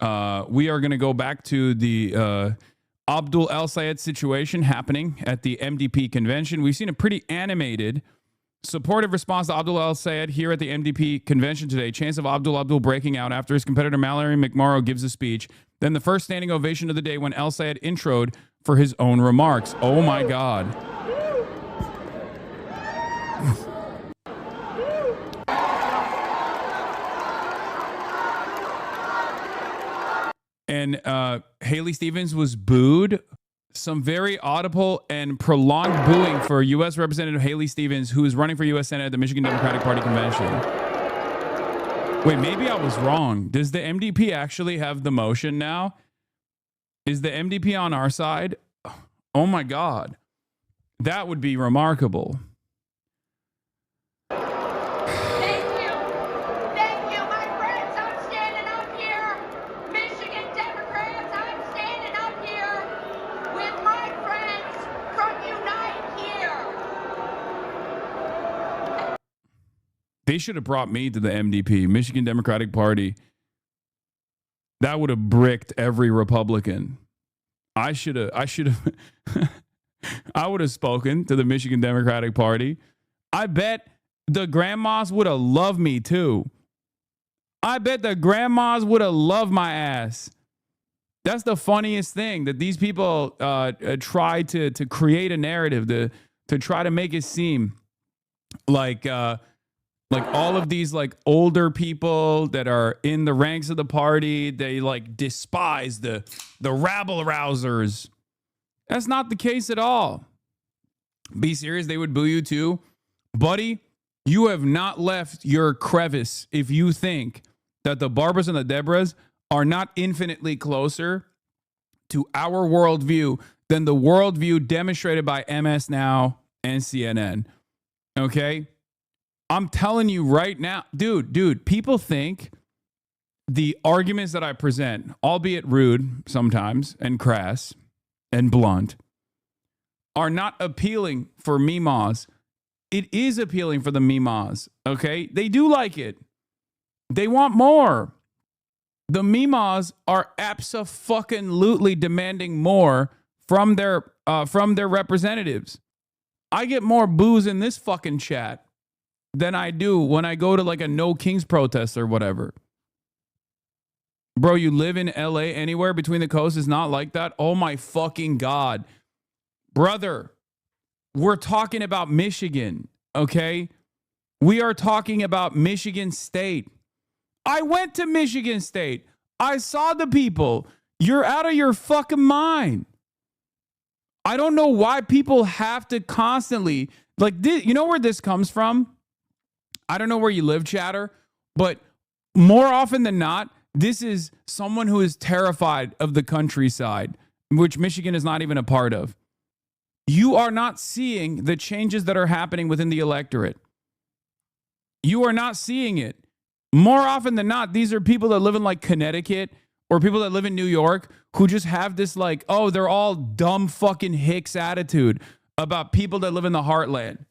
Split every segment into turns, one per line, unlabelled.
We are going to go back to the Abdul El-Sayed situation happening at the MDP convention. We've seen a pretty animated, supportive response to Abdul El-Sayed here at the MDP convention today. Chance of Abdul breaking out after his competitor Mallory McMorrow gives a speech. Then the first standing ovation of the day when El-Sayed introed for his own remarks. Oh my God. And Haley Stevens was booed. Some very audible and prolonged booing for U.S. Representative Haley Stevens, who is running for U.S. Senate at the Michigan Democratic Party convention. Wait, maybe I was wrong. Does the MDP actually have the motion now? Is the MDP on our side? Oh my God. That would be remarkable. They should have brought me to the MDP, Michigan Democratic Party. That would have bricked every Republican. I would have spoken to the Michigan Democratic Party. I bet the grandmas would have loved me too. I bet the grandmas would have loved my ass. That's the funniest thing, that these people try to create a narrative to try to make it seem like all of these like older people that are in the ranks of the party, they like despise the rabble rousers. That's not the case at all. Be serious, they would boo you too. Buddy, you have not left your crevice if you think that the Barbaras and the Deborahs are not infinitely closer to our worldview than the worldview demonstrated by MS Now and CNN. Okay? I'm telling you right now, dude, people think the arguments that I present, albeit rude sometimes and crass and blunt, are not appealing for Mimas. It is appealing for the Mimas, okay? They do like it. They want more. The Mimas are abso-fucking-lutely demanding more from their representatives. I get more boos in this fucking chat than I do when I go to like a No Kings protest or whatever. Bro, you live in LA, anywhere between the coasts is not like that? Oh my fucking God. Brother, we're talking about Michigan, okay? We are talking about Michigan State. I went to Michigan State. I saw the people. You're out of your fucking mind. I don't know why people have to constantly, like, this, you know where this comes from? I don't know where you live, chatter, but more often than not, this is someone who is terrified of the countryside, which Michigan is not even a part of. You are not seeing the changes that are happening within the electorate. You are not seeing it. More often than not, these are people that live in like Connecticut or people that live in New York who just have this like, oh, they're all dumb fucking hicks attitude about people that live in the heartland.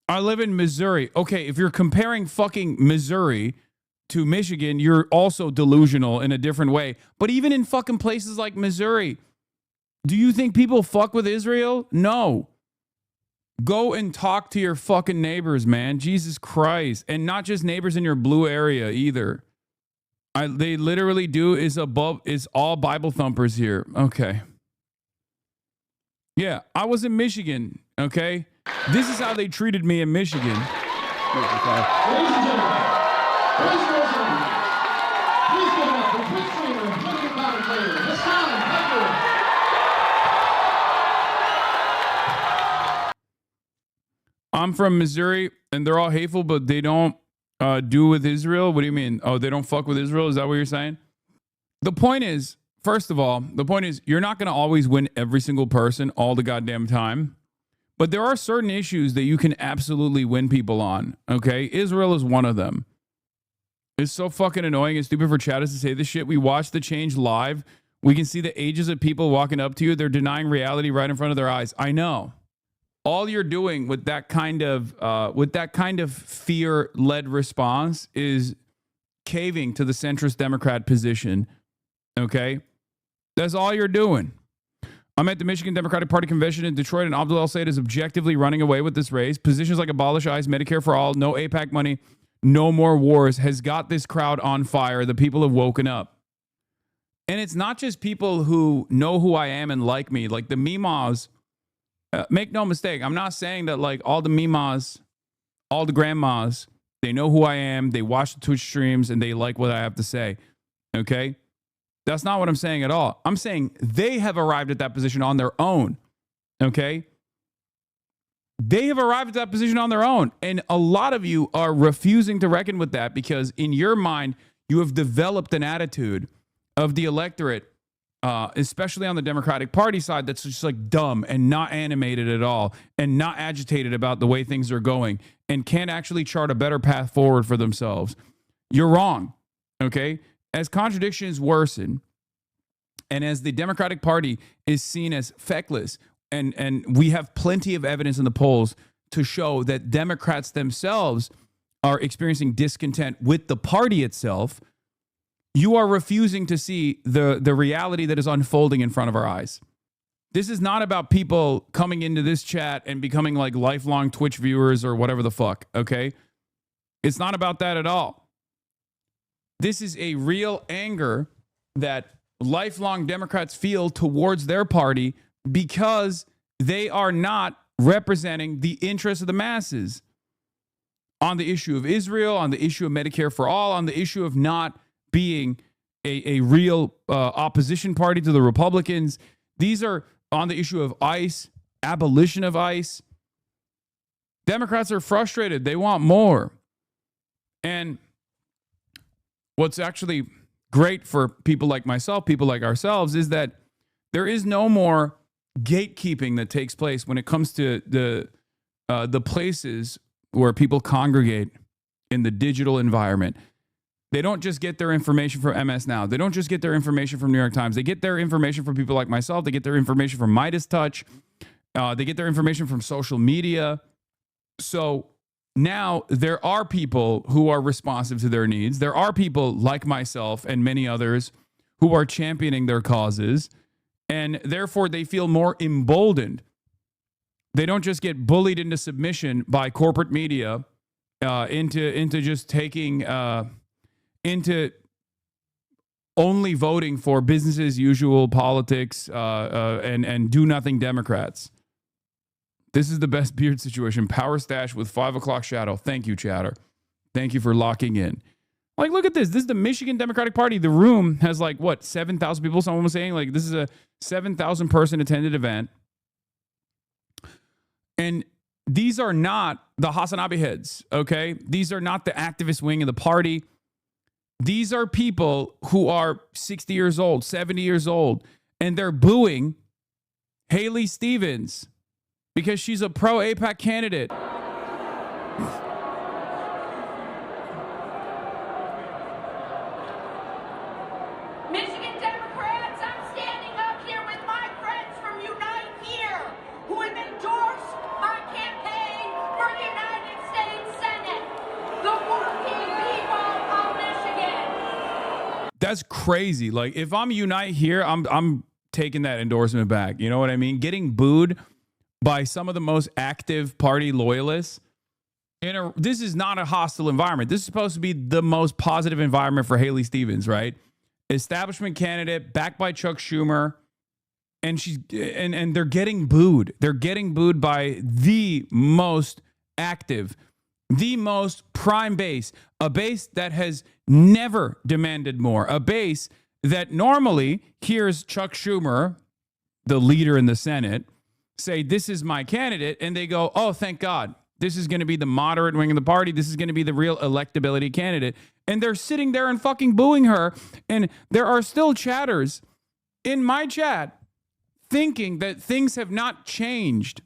I live in Missouri. Okay, if you're comparing fucking Missouri to Michigan, you're also delusional in a different way. But even in fucking places like Missouri, do you think people fuck with Israel? No. Go and talk to your fucking neighbors, man. Jesus Christ. And not just neighbors in your blue area either. They literally do is all Bible thumpers here. Okay. Yeah, I was in Michigan, okay? This is how they treated me in Michigan.
Ladies and gentlemen, please give it up for quick streamer and political commentator, Hasan.
I'm from Missouri, and they're all hateful, but they don't do with Israel. What do you mean? Oh, they don't fuck with Israel? Is that what you're saying? The point is, first of all, you're not going to always win every single person all the goddamn time. But there are certain issues that you can absolutely win people on, okay? Israel is one of them. It's so fucking annoying and stupid for chatters to say this shit. We watch the change live. We can see the ages of people walking up to you. They're denying reality right in front of their eyes. I know. All you're doing with that kind of fear-led response is caving to the centrist Democrat position Okay? That's all you're doing. I'm at the Michigan Democratic Party convention in Detroit, and Abdul El-Sayed is objectively running away with this race. Positions like abolish ICE, Medicare for all, no APAC money, no more wars has got this crowd on fire. The people have woken up. And it's not just people who know who I am and like me. Like the Mimas, make no mistake, I'm not saying that like all the Mimas, all the grandmas, they know who I am, they watch the Twitch streams, and they like what I have to say. Okay? That's not what I'm saying at all. I'm saying they have arrived at that position on their own. Okay? They have arrived at that position on their own. And a lot of you are refusing to reckon with that because in your mind, you have developed an attitude of the electorate, especially on the Democratic Party side, that's just like dumb and not animated at all and not agitated about the way things are going and can't actually chart a better path forward for themselves. You're wrong. Okay? As contradictions worsen, and as the Democratic Party is seen as feckless, and we have plenty of evidence in the polls to show that Democrats themselves are experiencing discontent with the party itself, you are refusing to see the reality that is unfolding in front of our eyes. This is not about people coming into this chat and becoming like lifelong Twitch viewers or whatever the fuck, okay? It's not about that at all. This is a real anger that lifelong Democrats feel towards their party because they are not representing the interests of the masses on the issue of Israel, on the issue of Medicare for all, on the issue of not being a real opposition party to the Republicans. These are on the issue of ICE, abolition of ICE. Democrats are frustrated. They want more. And what's actually great for people like myself, people like ourselves, is that there is no more gatekeeping that takes place when it comes to the places where people congregate in the digital environment. They don't just get their information from MS Now. They don't just get their information from New York Times. They get their information from people like myself. They get their information from Midas Touch. They get their information from social media. So now there are people who are responsive to their needs. There are people like myself and many others who are championing their causes, and therefore they feel more emboldened. They don't just get bullied into submission by corporate media, into just taking into only voting for business as usual politics and do nothing Democrats. This is the best beard situation. Power stash with 5 o'clock shadow. Thank you, chatter. Thank you for locking in. Like, look at this. This is the Michigan Democratic Party. The room has like, what, 7,000 people? Someone was saying, like, this is a 7,000 person attended event. And these are not the HasanAbi heads, okay? These are not the activist wing of the party. These are people who are 60 years old, 70 years old, and they're booing Haley Stevens because she's a pro-AIPAC candidate.
Michigan Democrats, I'm standing up here with my friends from Unite Here, who have endorsed my campaign for United States Senate, the working people of Michigan.
That's crazy. Like, if I'm Unite Here, I'm taking that endorsement back. You know what I mean? Getting booed by some of the most active party loyalists. This is not a hostile environment. This is supposed to be the most positive environment for Haley Stevens, right? Establishment candidate, backed by Chuck Schumer, and they're getting booed. They're getting booed by the most active, the most prime base, a base that has never demanded more, a base that normally hears Chuck Schumer, the leader in the Senate, say, this is my candidate, and they go, oh, thank God. This is going to be the moderate wing of the party. This is going to be the real electability candidate. And they're sitting there and fucking booing her. And there are still chatters in my chat thinking that things have not changed.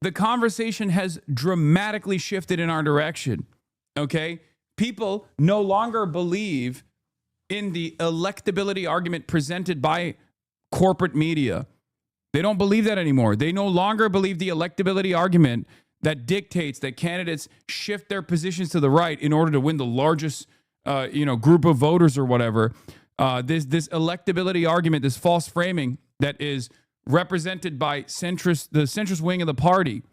The conversation has dramatically shifted in our direction. Okay? People no longer believe in the electability argument presented by corporate media. They don't believe that anymore. They no longer believe the electability argument that dictates that candidates shift their positions to the right in order to win the largest, group of voters or whatever. this electability argument, this false framing that is represented by the centrist wing of the party.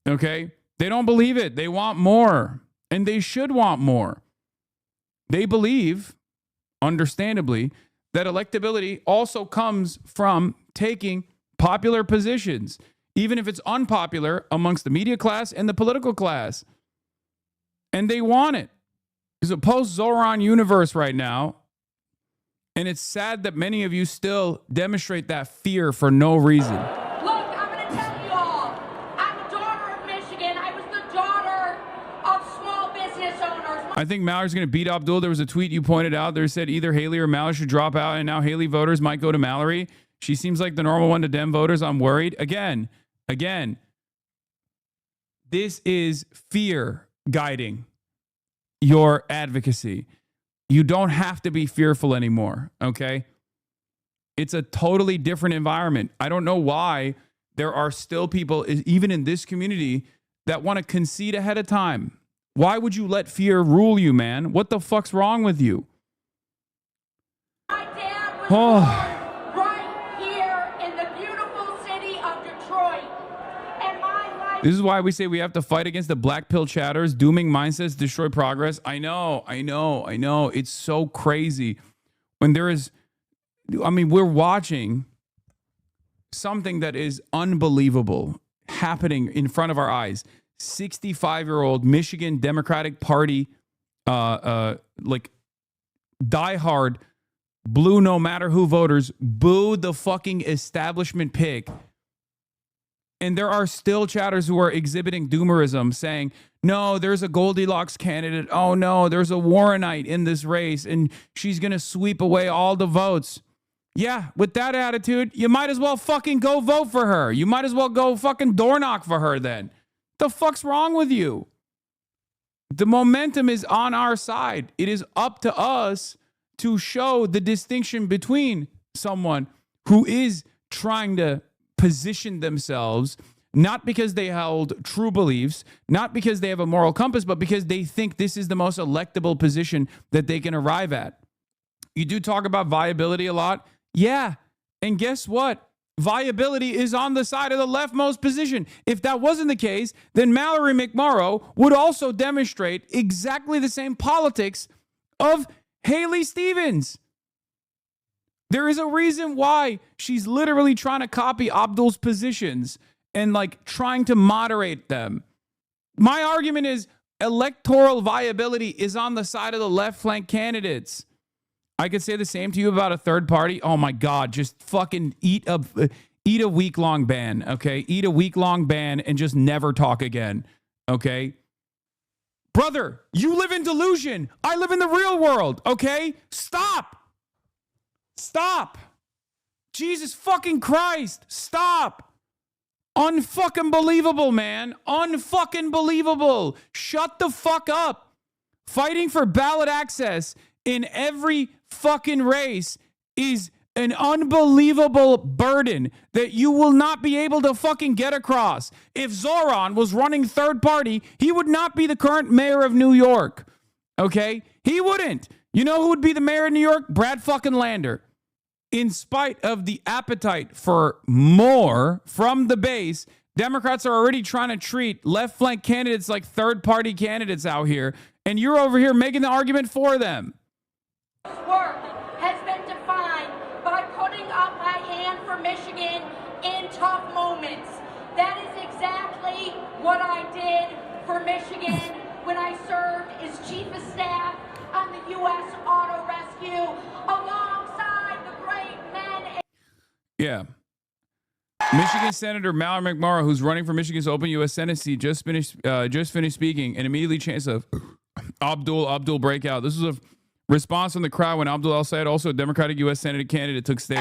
Okay? They don't believe it. They want more. And they should want more. They believe, understandably, that electability also comes from taking popular positions, even if it's unpopular amongst the media class and the political class. And they want it. It's a post-Zoran universe right now. And it's sad that many of you still demonstrate that fear for no reason.
Look, I'm going to tell you all. I'm a daughter of Michigan. I was the daughter of small business owners.
I think Mallory's going to beat Abdul. There was a tweet you pointed out. There said either Haley or Mallory should drop out, and now Haley voters might go to Mallory. She seems like the normal one to Dem voters. I'm worried. Again, this is fear guiding your advocacy. You don't have to be fearful anymore, okay? It's a totally different environment. I don't know why there are still people, even in this community, that want to concede ahead of time. Why would you let fear rule you, man? What the fuck's wrong with you?
My dad was born right here in the beautiful city of Detroit. And my life...
This is why we say we have to fight against the black pill chatters. Dooming mindsets destroy progress. I know. It's so crazy. When there is... I mean, we're watching something that is unbelievable happening in front of our eyes. 65-year-old Michigan Democratic Party, like diehard blue no matter who voters booed the fucking establishment pick. And there are still chatters who are exhibiting doomerism, saying, no, there's a Goldilocks candidate. Oh, no, there's a Warrenite in this race, and she's going to sweep away all the votes. Yeah, with that attitude, you might as well fucking go vote for her. You might as well go fucking door knock for her then. The fuck's wrong with you? The momentum is on our side. It is up to us to show the distinction between someone who is trying to position themselves, not because they held true beliefs, not because they have a moral compass, but because they think this is the most electable position that they can arrive at. You do talk about viability a lot. Yeah. And guess what? Viability is on the side of the leftmost position. If that wasn't the case, then Mallory McMorrow would also demonstrate exactly the same politics of Haley Stevens. There is a reason why she's literally trying to copy Abdul's positions and like trying to moderate them. My argument is electoral viability is on the side of the left flank candidates. I could say the same to you about a third party. Oh my God, just fucking eat a week-long ban, okay? Eat a week-long ban and just never talk again, okay? Brother, you live in delusion. I live in the real world, okay? Stop. Jesus fucking Christ, stop. Unfucking believable, man. Unfucking believable. Shut the fuck up. Fighting for ballot access in every fucking race is an unbelievable burden that you will not be able to fucking get across. If Zoran was running third party, he would not be the current mayor of New York. Okay? He wouldn't. You know who would be the mayor of New York? Brad fucking Lander. In spite of the appetite for more from the base, Democrats are already trying to treat left flank candidates like third party candidates out here, and you're over here making the argument for them.
Work has been defined by putting up my hand for Michigan in tough moments. That is exactly what I did for Michigan when I served as Chief of Staff on the U.S. Auto Rescue alongside the great men.
Yeah. Michigan Senator Mallory McMorrow, who's running for Michigan's open U.S. Senate seat, just finished speaking and immediately chance of Abdul breakout. This was a response from the crowd when Abdul El-Sayed, also a Democratic U.S. Senate candidate, took stage.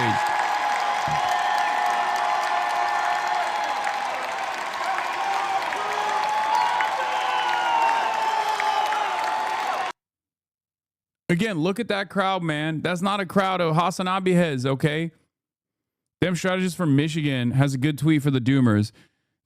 Again, look at that crowd, man. That's not a crowd of HasanAbi heads, okay? Dem strategist from Michigan has a good tweet for the Doomers.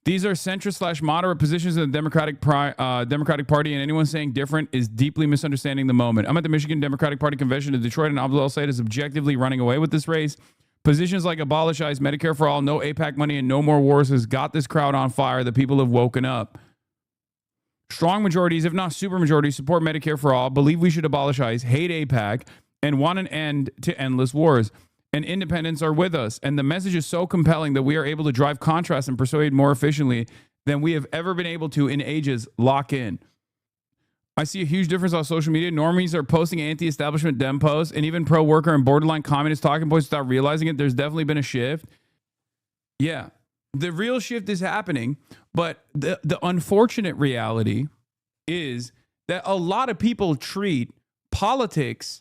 These are centrist / moderate positions in the Democratic Party, and anyone saying different is deeply misunderstanding the moment. I'm at the Michigan Democratic Party convention in Detroit, and Abdul El-Sayed is objectively running away with this race. Positions like abolish ICE, Medicare for all, no APAC money, and no more wars has got this crowd on fire. The people have woken up. Strong majorities, if not supermajorities, support Medicare for all, believe we should abolish ICE, hate APAC, and want an end to endless wars. And independents are with us. And the message is so compelling that we are able to drive contrast and persuade more efficiently than we have ever been able to in ages. Lock in. I see a huge difference on social media. Normies are posting anti-establishment Dem posts and even pro-worker and borderline communist talking points without realizing it. There's definitely been a shift. Yeah, the real shift is happening. But the unfortunate reality is that a lot of people treat politics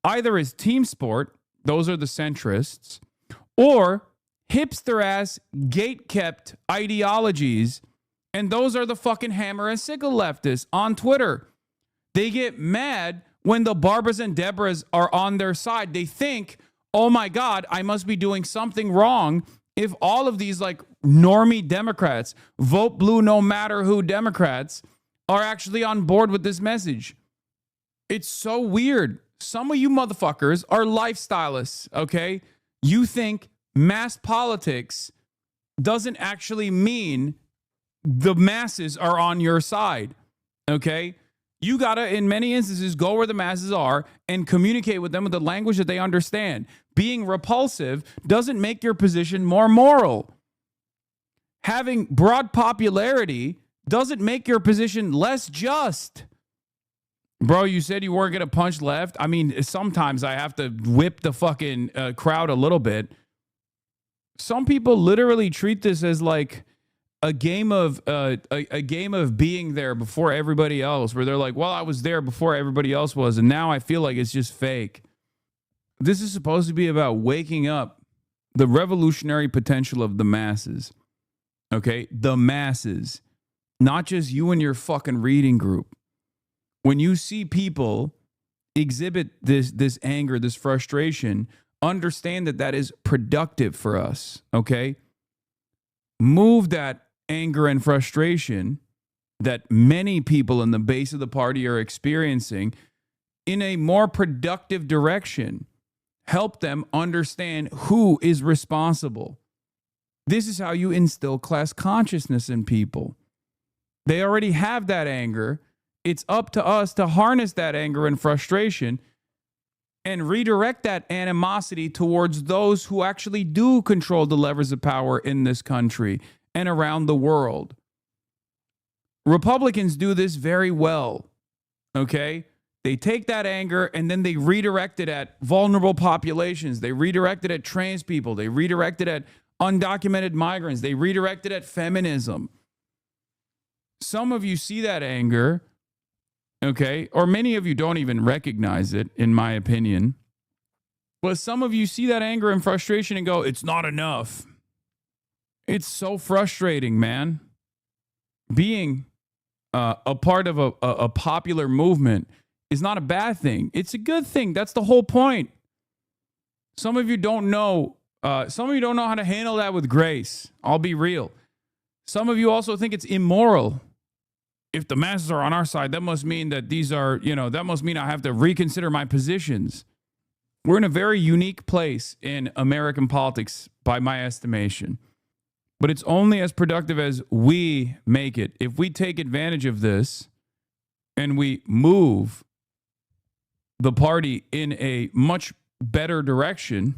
either as team sport, those are the centrists, or hipster-ass, gate-kept ideologies, and those are the fucking hammer and sickle leftists on Twitter. They get mad when the Barbaras and Deborahs are on their side. They think, oh my God, I must be doing something wrong if all of these like normie Democrats, vote blue no matter who Democrats, are actually on board with this message. It's so weird. Some of you motherfuckers are lifestylists, okay? You think mass politics doesn't actually mean the masses are on your side, okay? You gotta, in many instances, go where the masses are and communicate with them with the language that they understand. Being repulsive doesn't make your position more moral. Having broad popularity doesn't make your position less just. Bro, you said you weren't going to punch left. I mean, sometimes I have to whip the fucking crowd a little bit. Some people literally treat this as like a game of being there before everybody else, where they're like, well, I was there before everybody else was, and now I feel like it's just fake. This is supposed to be about waking up the revolutionary potential of the masses. Okay? The masses. Not just you and your fucking reading group. When you see people exhibit this anger, this frustration, understand that that is productive for us, okay? Move that anger and frustration that many people in the base of the party are experiencing in a more productive direction. Help them understand who is responsible. This is how you instill class consciousness in people. They already have that anger. It's up to us to harness that anger and frustration and redirect that animosity towards those who actually do control the levers of power in this country and around the world. Republicans do this very well, okay? They take that anger and then they redirect it at vulnerable populations. They redirect it at trans people. They redirect it at undocumented migrants. They redirect it at feminism. Some of you see that anger, okay, or many of you don't even recognize it, in my opinion. But some of you see that anger and frustration and go, it's not enough. It's so frustrating, man. Being a part of a popular movement is not a bad thing. It's a good thing. That's the whole point. Some of you don't know. Some of you don't know how to handle that with grace. I'll be real. Some of you also think it's immoral. If the masses are on our side, that must mean that these are, that must mean I have to reconsider my positions. We're in a very unique place in American politics, by my estimation. But it's only as productive as we make it. If we take advantage of this and we move the party in a much better direction,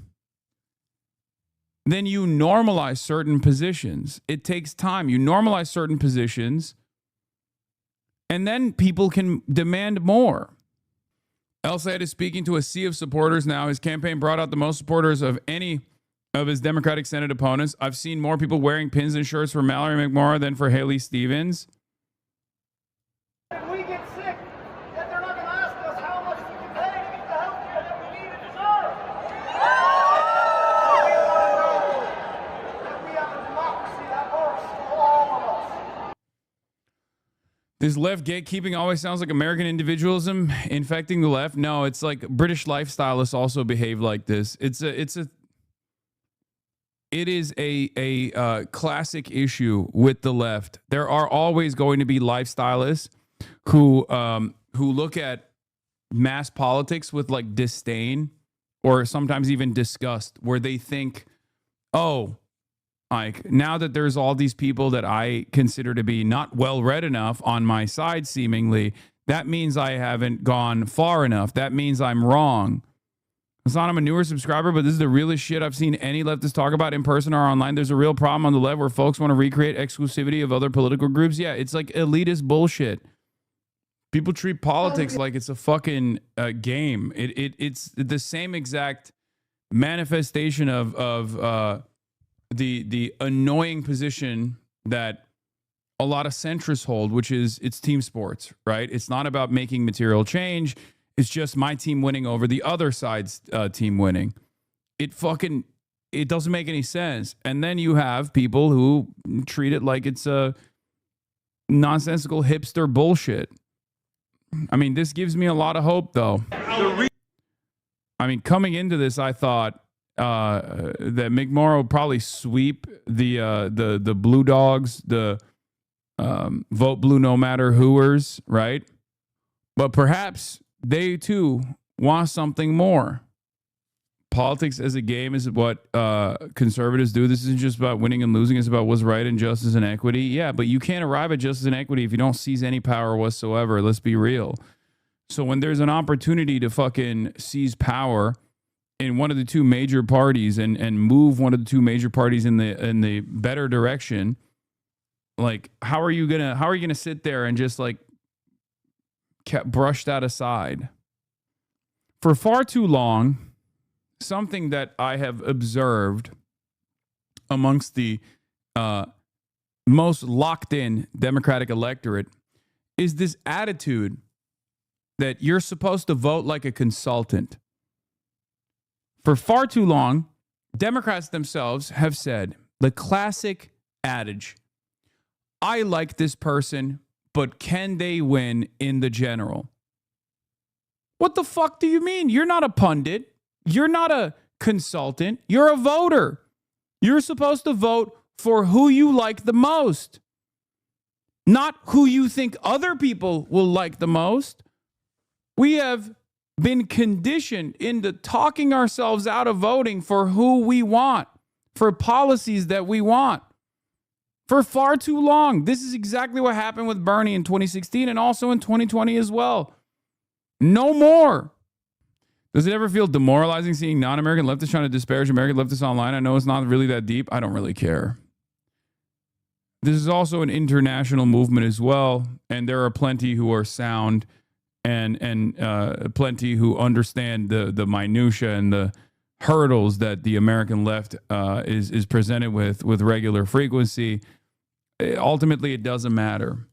then you normalize certain positions. It takes time. You normalize certain positions, and then people can demand more. El-Sayed is speaking to a sea of supporters now. His campaign brought out the most supporters of any of his Democratic Senate opponents. I've seen more people wearing pins and shirts for Mallory McMorrow than for Haley Stevens.
If we get sick, then they're not going to ask us how much we can pay to get the health care that we need and deserve. We want to know that we have a democracy that works for all of us.
This left gatekeeping always sounds like American individualism infecting the left. No, it's like British lifestylists also behave like this. it is a classic issue with the left. There are always going to be lifestylists who look at mass politics with like disdain or sometimes even disgust, where they think, oh, like now that there's all these people that I consider to be not well read enough on my side, seemingly, that means I haven't gone far enough. That means I'm wrong. Hasan, I'm a newer subscriber, but this is the realest shit I've seen any leftist talk about in person or online. There's a real problem on the left where folks want to recreate exclusivity of other political groups. Yeah, it's like elitist bullshit. People treat politics like it's a fucking game. It's the same exact manifestation of the annoying position that a lot of centrists hold, which is it's team sports, right? It's not about making material change. It's just my team winning over the other side's team winning. It doesn't make any sense. And then you have people who treat it like it's a nonsensical hipster bullshit. I mean, this gives me a lot of hope, though. I mean, coming into this, I thought that McMorrow would probably sweep the Blue Dogs, the vote blue no matter whoers, right? But perhaps they too want something more. Politics as a game is what conservatives do. This isn't just about winning and losing. It's about what's right and justice and equity. Yeah, but you can't arrive at justice and equity if you don't seize any power whatsoever. Let's be real. So when there's an opportunity to fucking seize power in one of the two major parties and move one of the two major parties in the better direction, like how are you gonna sit there and just like brush that aside? For far too long, something that I have observed amongst the most locked in Democratic electorate is this attitude that you're supposed to vote like a consultant. For far too long, Democrats themselves have said the classic adage, I like this person, but can they win in the general? What the fuck do you mean? You're not a pundit. You're not a consultant. You're a voter. You're supposed to vote for who you like the most, not who you think other people will like the most. We have been conditioned into talking ourselves out of voting for who we want, for policies that we want, for far too long. This is exactly what happened with Bernie in 2016 and also in 2020 as well. No more. Does it ever feel demoralizing seeing non-American leftists trying to disparage American leftists online? I know it's not really that deep. I don't really care. This is also an international movement as well, and there are plenty who are sound and plenty who understand the minutia and the hurdles that the American left is presented with regular frequency. Ultimately, it doesn't matter.